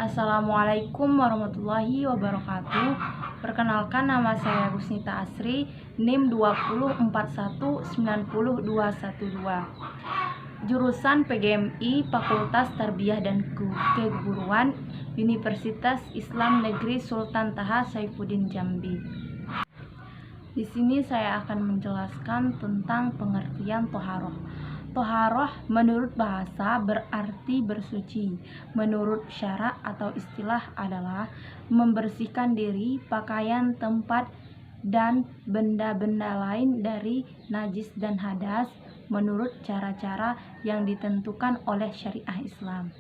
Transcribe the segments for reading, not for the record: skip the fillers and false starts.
Assalamualaikum warahmatullahi wabarakatuh. Perkenalkan, nama saya Rusnita Asri, NIM 204190212. Jurusan PGMI Fakultas Tarbiyah dan Keguruan, Universitas Islam Negeri Sultan Taha Saifuddin Jambi. Di sini saya akan menjelaskan tentang pengertian toharoh. Toharoh menurut bahasa berarti bersuci. Menurut syara atau istilah adalah membersihkan diri, pakaian, tempat, dan benda-benda lain dari najis dan hadas menurut cara-cara yang ditentukan oleh syariah Islam.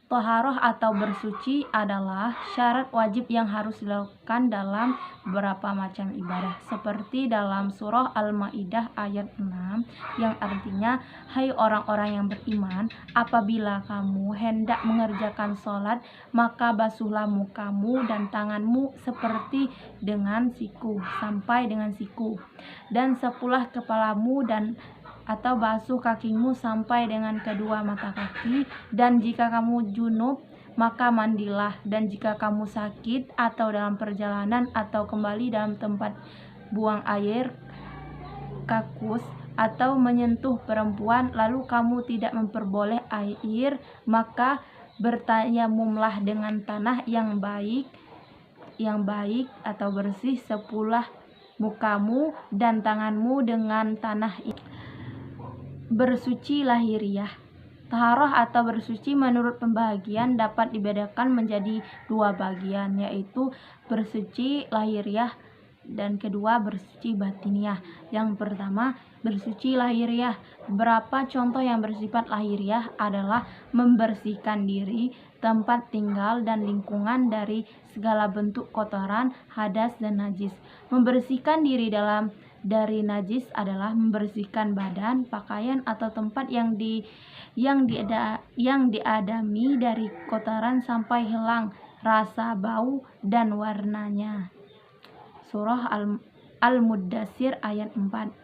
Toharoh atau bersuci adalah syarat wajib yang harus dilakukan dalam beberapa macam ibadah, seperti dalam surah Al-Maidah ayat 6 yang artinya, hai orang-orang yang beriman, apabila kamu hendak mengerjakan sholat, maka basuhlah mukamu dan tanganmu seperti dengan siku, sampai dengan siku, dan sapulah kepalamu atau basuh kakimu sampai dengan kedua mata kaki, dan jika kamu junub maka mandilah, dan jika kamu sakit atau dalam perjalanan atau kembali dalam tempat buang air kakus atau menyentuh perempuan lalu kamu tidak memperoleh air, maka bertayamumlah dengan tanah yang baik atau bersih, sapulah mukamu dan tanganmu dengan tanah itu. Bersuci lahiriah. Taharah atau bersuci menurut pembagian dapat dibedakan menjadi dua bagian, yaitu bersuci lahiriah dan kedua bersuci batiniah. Yang pertama, bersuci lahiriah. Beberapa contoh yang bersifat lahiriah adalah membersihkan diri, tempat tinggal, dan lingkungan dari segala bentuk kotoran, hadas, dan najis. Membersihkan diri dari najis adalah membersihkan badan, pakaian, atau tempat yang diadami dari kotoran sampai hilang rasa, bau, dan warnanya. Surah Al-Muddatsir ayat 4.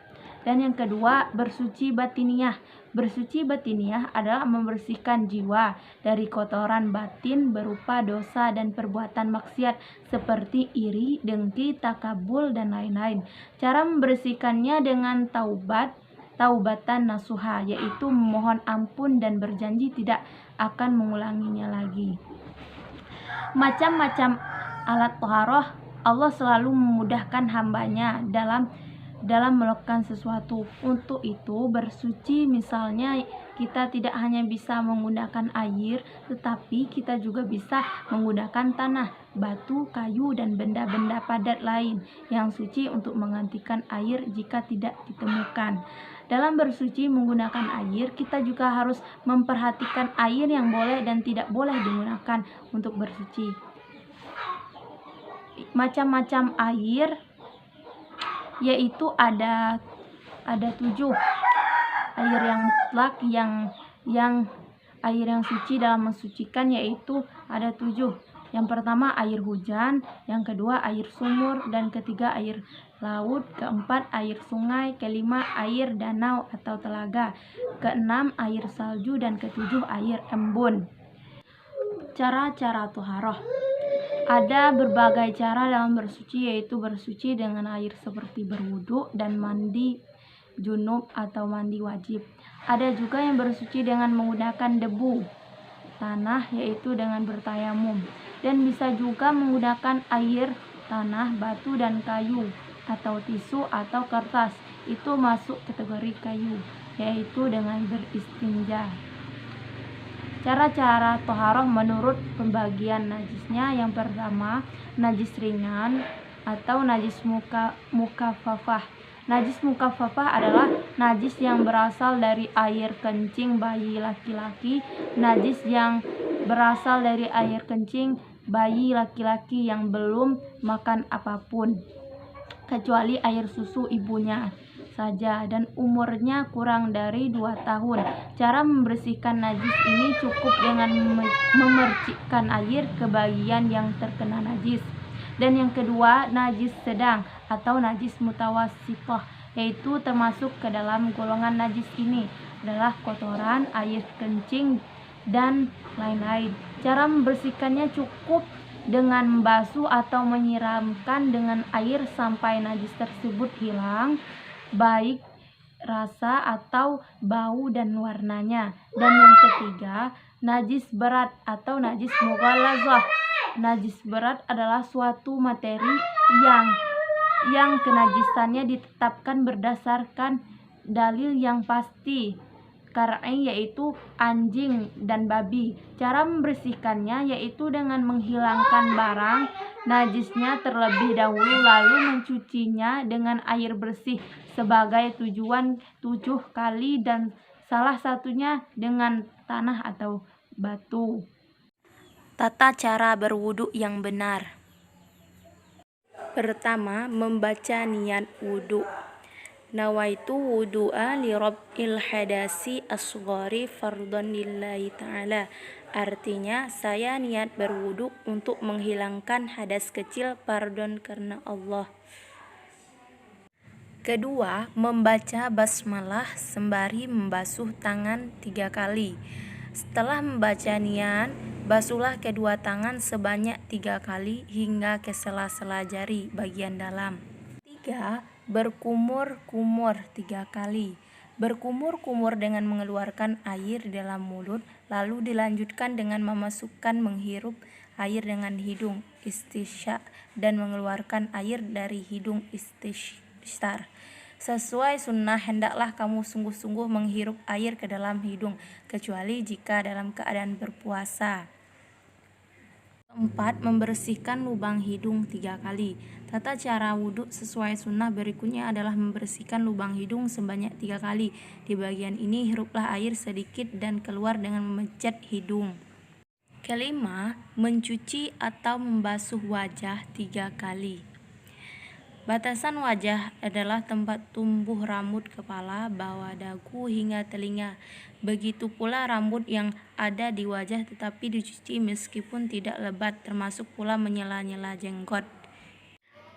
Dan yang kedua, bersuci batiniah. Bersuci batiniah adalah membersihkan jiwa dari kotoran batin berupa dosa dan perbuatan maksiat seperti iri, dengki, takabur, dan lain-lain. Cara membersihkannya dengan taubatan nasuha, yaitu memohon ampun dan berjanji tidak akan mengulanginya lagi. Macam-macam alat toharoh. Allah selalu memudahkan hambanya dalam melakukan sesuatu. Untuk itu, bersuci misalnya kita tidak hanya bisa menggunakan air, tetapi kita juga bisa menggunakan tanah, batu, kayu, dan benda-benda padat lain yang suci untuk menggantikan air jika tidak ditemukan. Dalam bersuci menggunakan air, kita juga harus memperhatikan air yang boleh dan tidak boleh digunakan untuk bersuci. Macam-macam air yaitu ada 7. Air yang mutlak, yang air yang suci dalam mensucikan yaitu ada 7. Yang pertama air hujan, yang kedua air sumur, dan ketiga air laut, keempat air sungai, kelima air danau atau telaga, keenam air salju, dan ketujuh air embun. Cara-cara toharoh. Ada berbagai cara dalam bersuci, yaitu bersuci dengan air seperti berwudu dan mandi junub atau mandi wajib. Ada juga yang bersuci dengan menggunakan debu tanah, yaitu dengan bertayamum, dan bisa juga menggunakan air, tanah, batu, dan kayu atau tisu atau kertas. Itu masuk kategori kayu, yaitu dengan beristinja. Cara-cara toharoh menurut pembagian najisnya. Yang pertama, najis ringan atau najis mukafafah. Najis mukafafah adalah najis yang berasal dari air kencing bayi laki-laki. Najis yang berasal dari air kencing bayi laki-laki yang belum makan apapun, kecuali air susu ibunya saja, dan umurnya kurang dari 2 tahun. Cara membersihkan najis ini cukup dengan memercikkan air ke bagian yang terkena najis. Dan yang kedua, najis sedang atau najis mutawassithah, yaitu termasuk ke dalam golongan najis ini adalah kotoran, air kencing, dan lain-lain. Cara membersihkannya cukup dengan membasuh atau menyiramkan dengan air sampai najis tersebut hilang, baik rasa atau bau dan warnanya. Dan yang ketiga, najis berat atau najis mughallazah. Najis berat adalah suatu materi yang kenajisannya ditetapkan berdasarkan dalil yang pasti, karena yaitu anjing dan babi. Cara membersihkannya yaitu dengan menghilangkan barang najisnya terlebih dahulu, lalu mencucinya dengan air bersih sebagai tujuan 7 kali dan salah satunya dengan tanah atau batu. Tata cara berwudu yang benar. Pertama, membaca niat wudu. Nawaitu wudu'a li rabbil hadasi asghari fardhan lillahi ta'ala. Artinya, saya niat berwudu untuk menghilangkan hadas kecil fardhon karena Allah. Kedua, membaca basmalah sembari membasuh tangan 3 kali. Setelah membaca niat, basuhlah kedua tangan sebanyak 3 kali hingga ke sela-sela jari bagian dalam. 3. Berkumur-kumur 3 kali. Berkumur-kumur dengan mengeluarkan air dalam mulut, lalu dilanjutkan dengan memasukkan menghirup air dengan hidung istisya dan mengeluarkan air dari hidung istisar. Sesuai sunnah, hendaklah kamu sungguh-sungguh menghirup air ke dalam hidung, kecuali jika dalam keadaan berpuasa. 4. Membersihkan lubang hidung 3 kali. Tata cara wudhu sesuai sunnah berikutnya adalah membersihkan lubang hidung sebanyak 3 kali. Di bagian ini hiruplah air sedikit dan keluar dengan memencet hidung. Kelima, mencuci atau membasuh wajah 3 kali. Batasan wajah adalah tempat tumbuh rambut kepala, bawah dagu hingga telinga. Begitu pula rambut yang ada di wajah tetapi dicuci meskipun tidak lebat, termasuk pula menyela-nyela jenggot.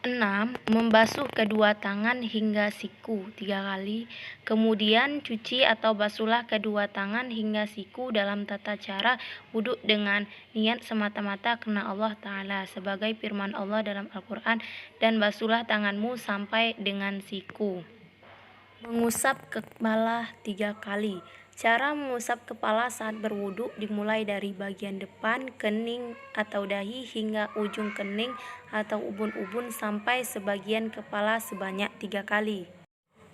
6. Membasuh kedua tangan hingga siku 3 kali. Kemudian cuci atau basuhlah kedua tangan hingga siku dalam tata cara wudhu dengan niat semata-mata karena Allah Ta'ala, sebagai firman Allah dalam Al-Quran, dan basuhlah tanganmu sampai dengan siku. Mengusap kepala 3 kali. Cara mengusap kepala saat berwudu dimulai dari bagian depan kening atau dahi hingga ujung kening atau ubun-ubun sampai sebagian kepala sebanyak 3 kali.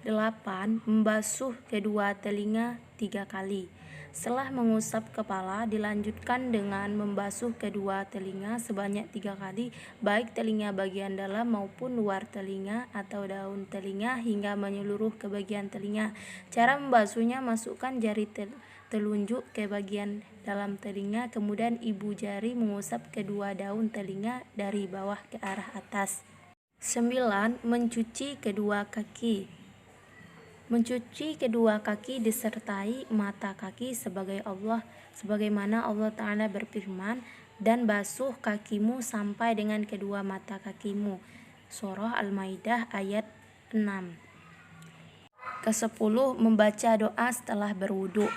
8. Membasuh kedua telinga 3 kali. Setelah mengusap kepala, dilanjutkan dengan membasuh kedua telinga sebanyak 3 kali, baik telinga bagian dalam maupun luar telinga atau daun telinga hingga menyeluruh ke bagian telinga. Cara membasuhnya, masukkan jari telunjuk ke bagian dalam telinga, kemudian ibu jari mengusap kedua daun telinga dari bawah ke arah atas. 9. Mencuci kedua kaki. Mencuci kedua kaki disertai mata kaki sebagaimana Allah Ta'ala berfirman, dan basuh kakimu sampai dengan kedua mata kakimu. Surah Al-Maidah ayat 6. Ke-10. Membaca doa setelah berwudu.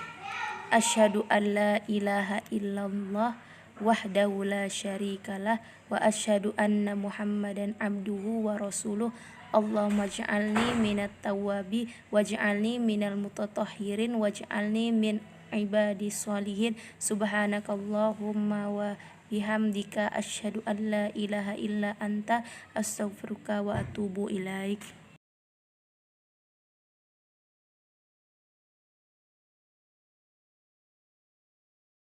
Asyhadu an la ilaha illallah wahdahu la syarikalah wa asyhadu anna Muhammadan abduhu wa rasuluh. Allahumma ja'alni minat tawwabi waj'alni minal mutatahhirin waj'alni min ibadis sholihin. Subhanakallahumma wa bihamdika asyhadu an la ilaha illa anta astaghfiruka wa atubu ilaik.